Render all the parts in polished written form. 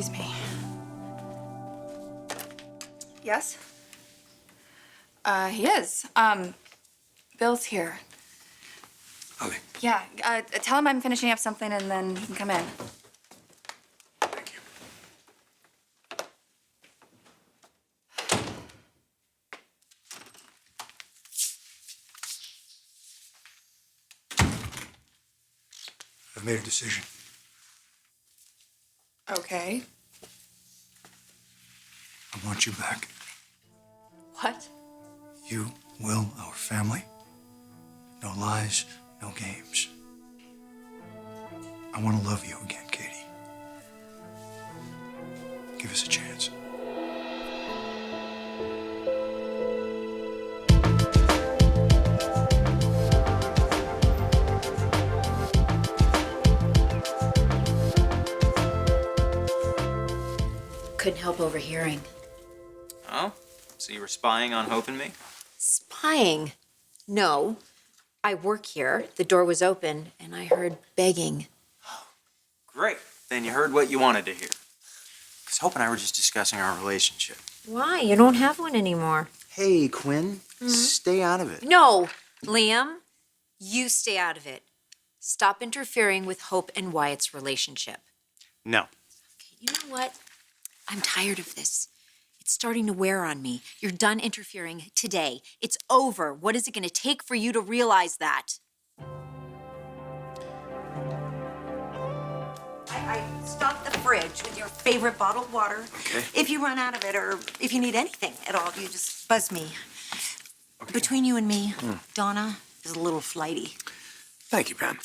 Excuse me. Yes? He is. Bill's here. Holly. Yeah, tell him I'm finishing up something and then he can come in. Thank you. I've made a decision. Okay. I want you back. What? You, Will, our family. No lies, no games. I want to love you again, Katie. Give us a chance. Couldn't help overhearing. Oh? So you were spying on Hope and me? Spying? No. I work here. The door was open, and I heard begging. Great. Then you heard what you wanted to hear. Because Hope and I were just discussing our relationship. Why? You don't have one anymore. Hey, Quinn. Stay out of it. No, Liam. You stay out of it. Stop interfering with Hope and Wyatt's relationship. No. Okay, you know what? I'm tired of this. It's starting to wear on me. You're done interfering today. It's over. What is it going to take for you to realize that? I stocked the fridge with your favorite bottled water. Okay. If you run out of it or if you need anything at all, you just buzz me. Okay. Between you and me, Donna is a little flighty. Thank you, Pam.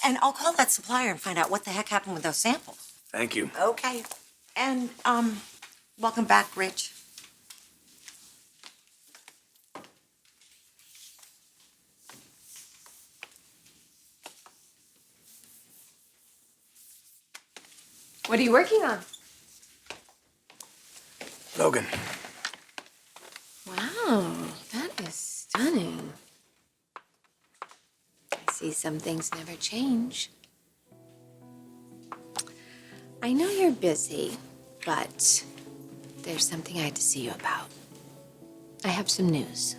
And I'll call that supplier and find out what the heck happened with those samples. Thank you. Okay. And, welcome back, Rich. What are you working on? Logan. Wow, that is stunning. I see some things never change. I know you're busy, but there's something I had to see you about. I have some news.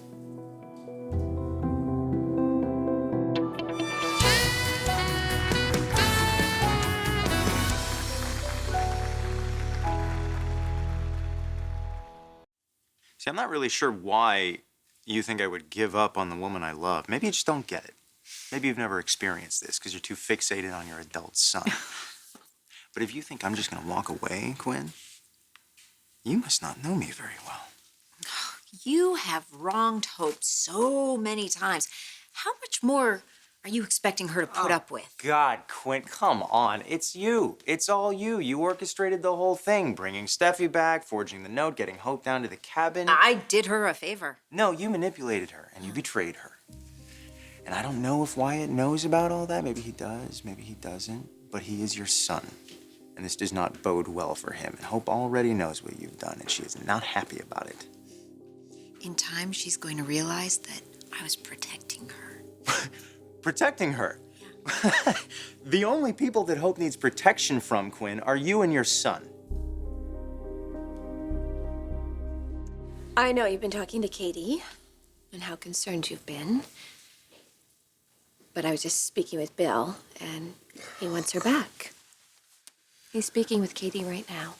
See, I'm not really sure why you think I would give up on the woman I love. Maybe you just don't get it. Maybe you've never experienced this because you're too fixated on your adult son. But if you think I'm just going to walk away, Quinn, you must not know me very well. You have wronged Hope so many times. How much more are you expecting her to put up with? God, Quinn, come on. It's you. It's all you. You orchestrated the whole thing, bringing Steffi back, forging the note, getting Hope down to the cabin. I did her a favor. No, you manipulated her, and you betrayed her. And I don't know if Wyatt knows about all that. Maybe he does, maybe he doesn't. But he is your son, and this does not bode well for him. And Hope already knows what you've done, and she is not happy about it. In time, she's going to realize that I was protecting her. Protecting her? Yeah. The only people that Hope needs protection from, Quinn, are you and your son. I know you've been talking to Katie and how concerned you've been. But I was just speaking with Bill, and he wants her back. He's speaking with Katie right now.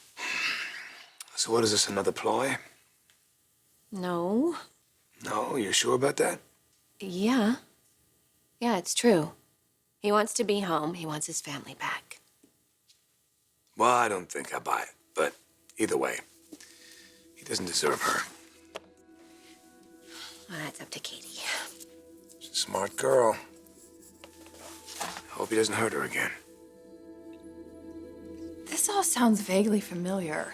So what is this, another ploy? No. No, you're sure about that? Yeah. Yeah, it's true. He wants to be home. He wants his family back. Well, I don't think I buy it. But either way, he doesn't deserve her. Well, that's up to Katie. She's a smart girl. I hope he doesn't hurt her again. This all sounds vaguely familiar.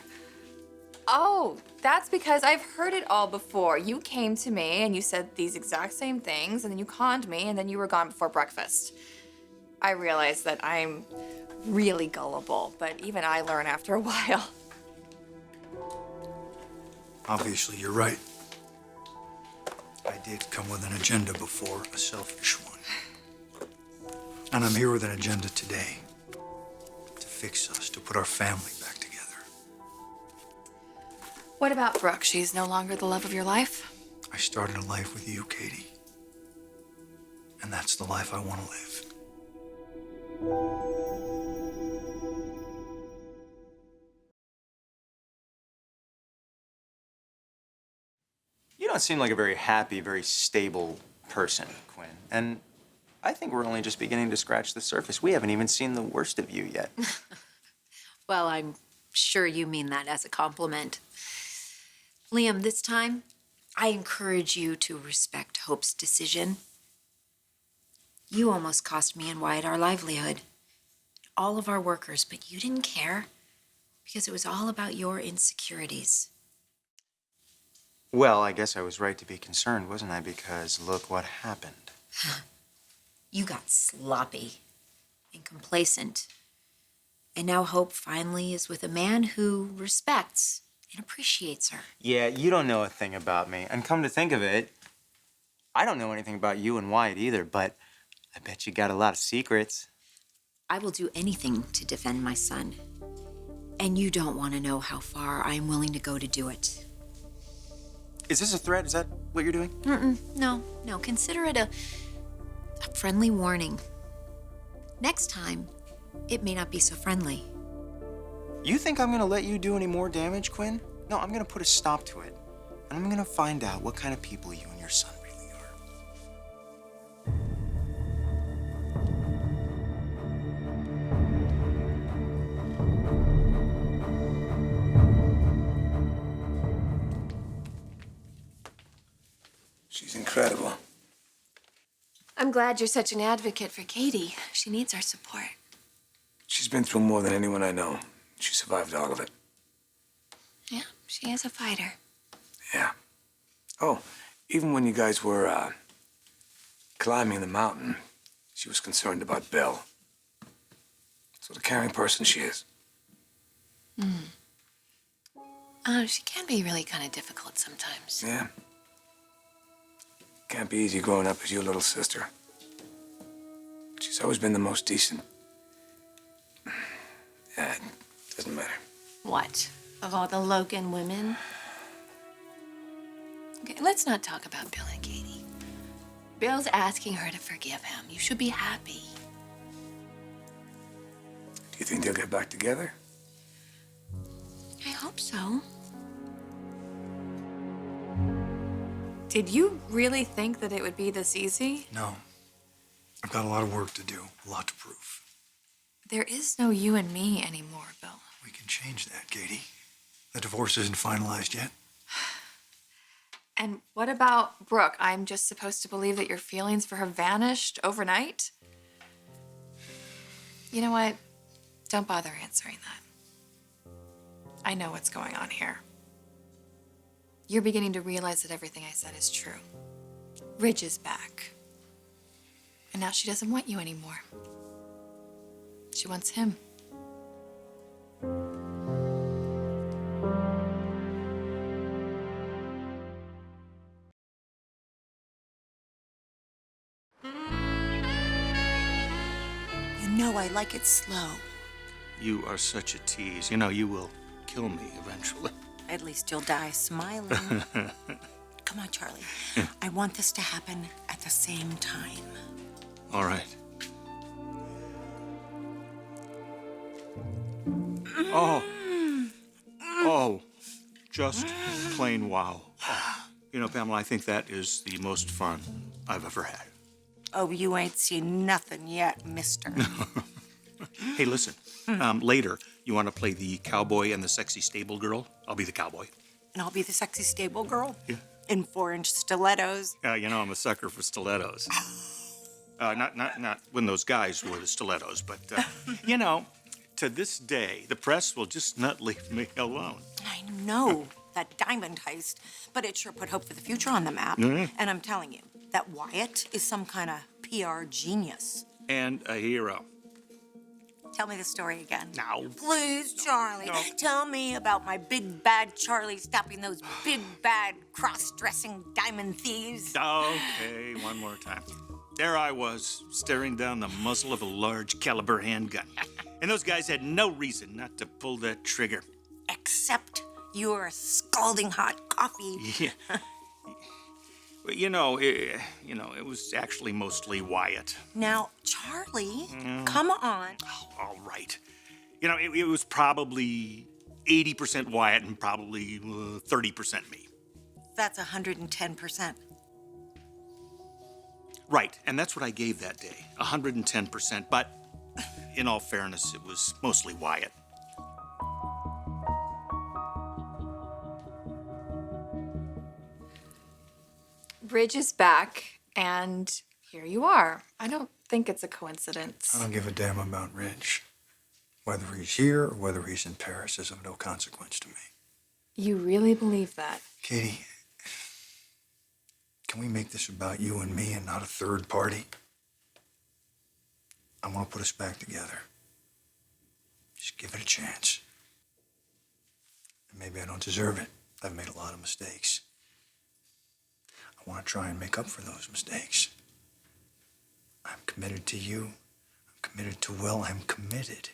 Oh, that's because I've heard it all before. You came to me and you said these exact same things, and then you conned me, and then you were gone before breakfast. I realize that I'm really gullible, but even I learn after a while. Obviously, you're right. I did come with an agenda before, a selfish one. And I'm here with an agenda today. To fix us, to put our family back together. What about Brooke? She's no longer the love of your life? I started a life with you, Katie. And that's the life I want to live. You don't seem like a very happy, very stable person, Quinn. And I think we're only just beginning to scratch the surface. We haven't even seen the worst of you yet. Well, I'm sure you mean that as a compliment. Liam, this time, I encourage you to respect Hope's decision. You almost cost me and Wyatt our livelihood. All of our workers, but you didn't care because it was all about your insecurities. Well, I guess I was right to be concerned, wasn't I? Because look what happened. You got sloppy and complacent. And now Hope finally is with a man who respects and appreciates her. Yeah, you don't know a thing about me. And come to think of it, I don't know anything about you and Wyatt either, but I bet you got a lot of secrets. I will do anything to defend my son. And you don't want to know how far I'm willing to go to do it. Is this a threat? Is that what you're doing? No. Consider it a friendly warning. Next time, it may not be so friendly. You think I'm gonna let you do any more damage, Quinn? No, I'm gonna put a stop to it. And I'm gonna find out what kind of people you and your son really are. She's incredible. I'm glad you're such an advocate for Katie. She needs our support. She's been through more than anyone I know. She survived all of it. Yeah, she is a fighter. Yeah. Oh, even when you guys were, climbing the mountain, she was concerned about Bill. So the caring person she is. She can be really kind of difficult sometimes. Yeah. Can't be easy growing up as your little sister. She's always been the most decent. Yeah, it doesn't matter. What? Of all the Logan women? Okay, let's not talk about Bill and Katie. Bill's asking her to forgive him. You should be happy. Do you think they'll get back together? I hope so. Did you really think that it would be this easy? No. I've got a lot of work to do, a lot to prove. There is no you and me anymore, Bill. We can change that, Katie. The divorce isn't finalized yet. And what about Brooke? I'm just supposed to believe that your feelings for her vanished overnight? You know what? Don't bother answering that. I know what's going on here. You're beginning to realize that everything I said is true. Ridge is back. And now she doesn't want you anymore. She wants him. You know I like it slow. You are such a tease. You know, you will kill me eventually. At least you'll die smiling. Come on, Charlie. I want this to happen at the same time. All right. Oh, just plain wow. Oh. You know, Pamela, I think that is the most fun I've ever had. Oh, you ain't seen nothing yet, mister. Hey, listen, later, you want to play the cowboy and the sexy stable girl? I'll be the cowboy. And I'll be the sexy stable girl? Yeah. In 4-inch stilettos. You know, I'm a sucker for stilettos. Not when those guys wore the stilettos, but, you know, to this day, the press will just not leave me alone. I know that diamond heist, but it sure put hope for the future on the map. Mhm. And I'm telling you, that Wyatt is some kind of PR genius. And a hero. Tell me the story again. Now. Please, Charlie. No. Tell me about my big bad Charlie stopping those big bad cross-dressing diamond thieves. Okay, one more time. There I was, staring down the muzzle of a large caliber handgun. And those guys had no reason not to pull that trigger. Except your scalding hot coffee. Yeah. Well, it was actually mostly Wyatt. Now, Charlie, come on. Oh, all right. It was probably 80% Wyatt and probably 30% me. That's 110%. Right, and that's what I gave that day, 110%. But in all fairness, it was mostly Wyatt. Bridge is back, and here you are. I don't think it's a coincidence. I don't give a damn about Rich. Whether he's here or whether he's in Paris is of no consequence to me. You really believe that? Katie, can we make this about you and me and not a third party? I want to put us back together. Just give it a chance. And maybe I don't deserve it. I've made a lot of mistakes. I want to try and make up for those mistakes. I'm committed to you. I'm committed to Will. I'm committed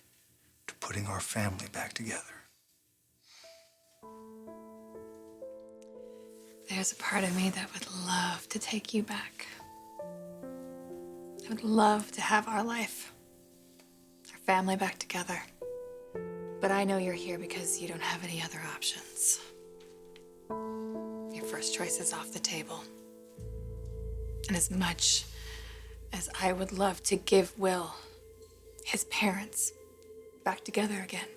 to putting our family back together. There's a part of me that would love to take you back. I would love to have our life, our family back together. But I know you're here because you don't have any other options. Your first choice is off the table. And as much as I would love to give Will, his parents, back together again,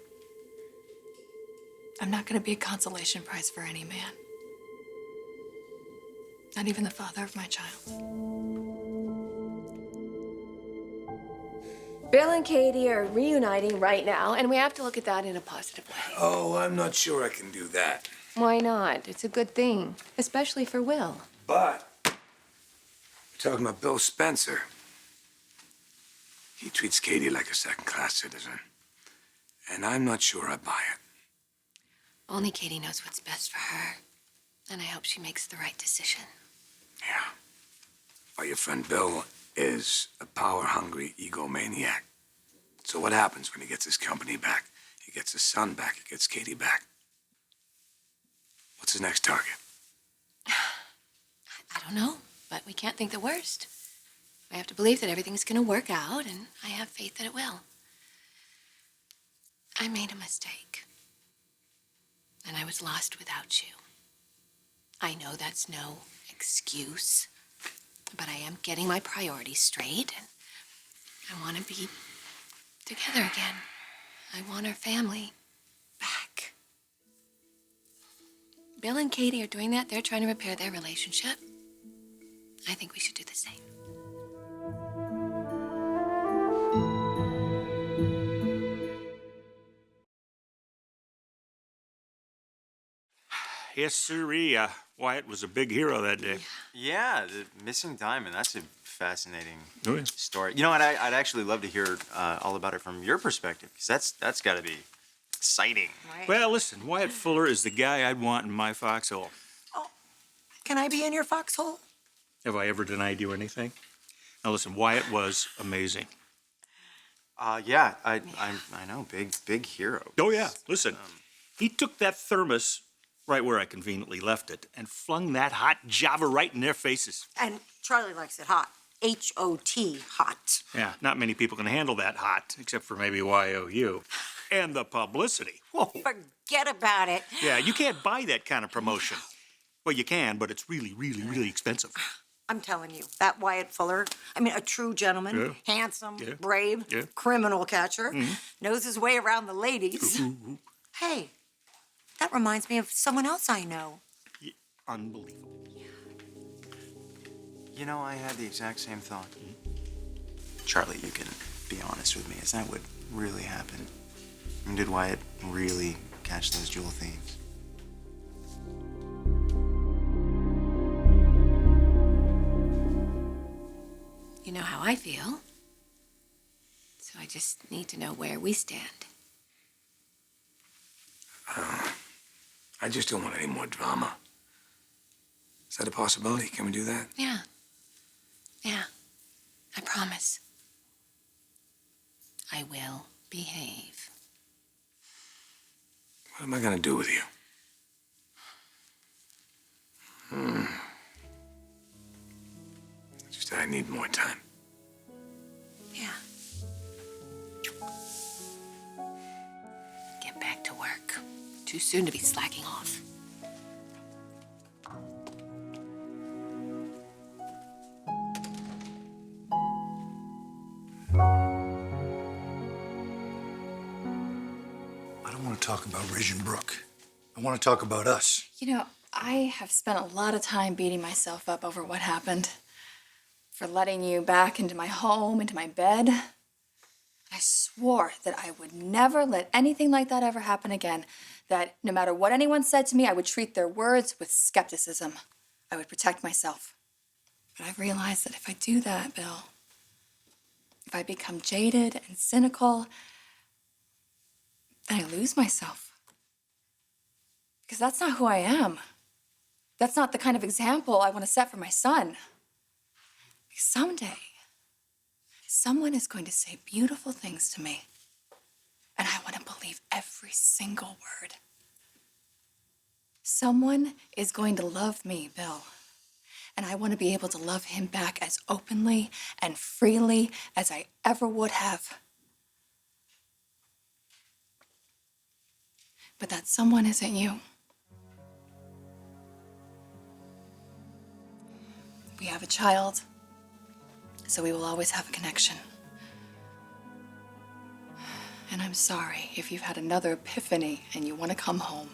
I'm not going to be a consolation prize for any man. Not even the father of my child. Bill and Katie are reuniting right now, and we have to look at that in a positive way. Oh, I'm not sure I can do that. Why not? It's a good thing, especially for Will. But we're talking about Bill Spencer. He treats Katie like a second-class citizen. And I'm not sure I buy it. Only Katie knows what's best for her, and I hope she makes the right decision. Yeah. Well, your friend Bill is a power-hungry egomaniac. So what happens when he gets his company back? He gets his son back. He gets Katie back. What's his next target? I don't know, but we can't think the worst. We have to believe that everything's going to work out, and I have faith that it will. I made a mistake, and I was lost without you. I know that's no excuse, but I am getting my priorities straight, and I want to be together again. I want our family back. Bill and Katie are doing that. They're trying to repair their relationship. I think we should do the same. Yes, sir. Wyatt was a big hero that day. Yeah, the missing diamond. That's a fascinating Oh, yeah. story. You know what? I'd actually love to hear all about it from your perspective, because that's got to be exciting. Right. Well, listen, Wyatt Fuller is the guy I'd want in my foxhole. Can I be in your foxhole? Have I ever denied you anything? Now, listen, Wyatt was amazing. Yeah, I know, big hero. Oh, yeah. Listen, he took that thermos right where I conveniently left it and flung that hot Java right in their faces. And Charlie likes it hot. H-O-T, hot. Yeah, not many people can handle that hot, except for maybe YOU. And the publicity. Whoa. Forget about it. Yeah, you can't buy that kind of promotion. Well, you can, but it's really, really, really expensive. I'm telling you, that Wyatt Fuller, I mean, a true gentleman, Yeah. handsome, Yeah. brave, Yeah. criminal catcher, knows his way around the ladies. Hey, that reminds me of someone else I know. Yeah, unbelievable. You know, I had the exact same thought. Charlie, you can be honest with me. Is that what really happened? I mean, did Wyatt really catch those jewel thieves? You know how I feel. So I just need to know where we stand. I just don't want any more drama. Is that a possibility? Can we do that? Yeah. Yeah. I promise. I will behave. What am I gonna do with you? I need more time. Yeah. Get back to work. Too soon to be slacking off. I don't want to talk about Ridge and Brooke. I want to talk about us. You know, I have spent a lot of time beating myself up over what happened. For letting you back into my home, into my bed. I swore that I would never let anything like that ever happen again. That no matter what anyone said to me, I would treat their words with skepticism. I would protect myself. But I've realized that if I do that, Bill, if I become jaded and cynical, then I lose myself. Because that's not who I am. That's not the kind of example I want to set for my son. Someday, someone is going to say beautiful things to me, and I want to believe every single word. Someone is going to love me, Bill, and I want to be able to love him back as openly and freely as I ever would have. But that someone isn't you. We have a child, so we will always have a connection. And I'm sorry if you've had another epiphany and you want to come home.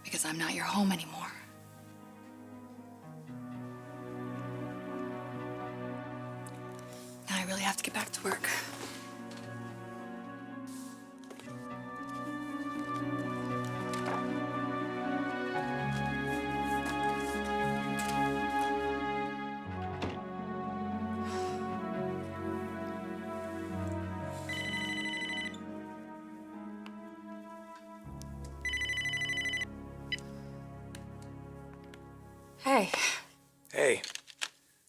Because I'm not your home anymore. Now I really have to get back to work. Hey. Hey,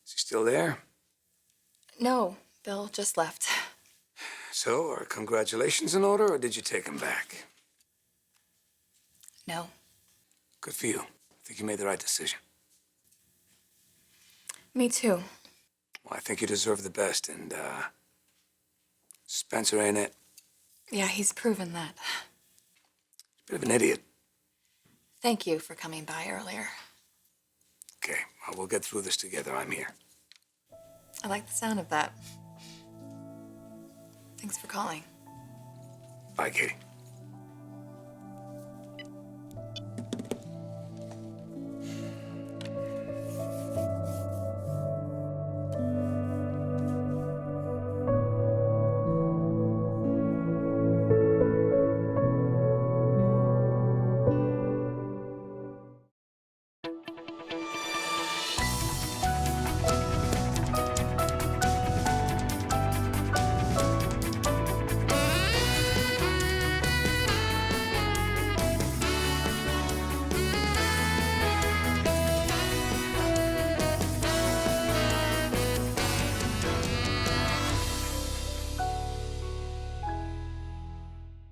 is he still there? No, Bill just left. So, are congratulations in order, or did you take him back? No. Good for you. I think you made the right decision. Me too. Well, I think you deserve the best, and, Spencer ain't it. Yeah, he's proven that. Bit of an idiot. Thank you for coming by earlier. Okay, well, we'll get through this together. I'm here. I like the sound of that. Thanks for calling. Bye, Katie.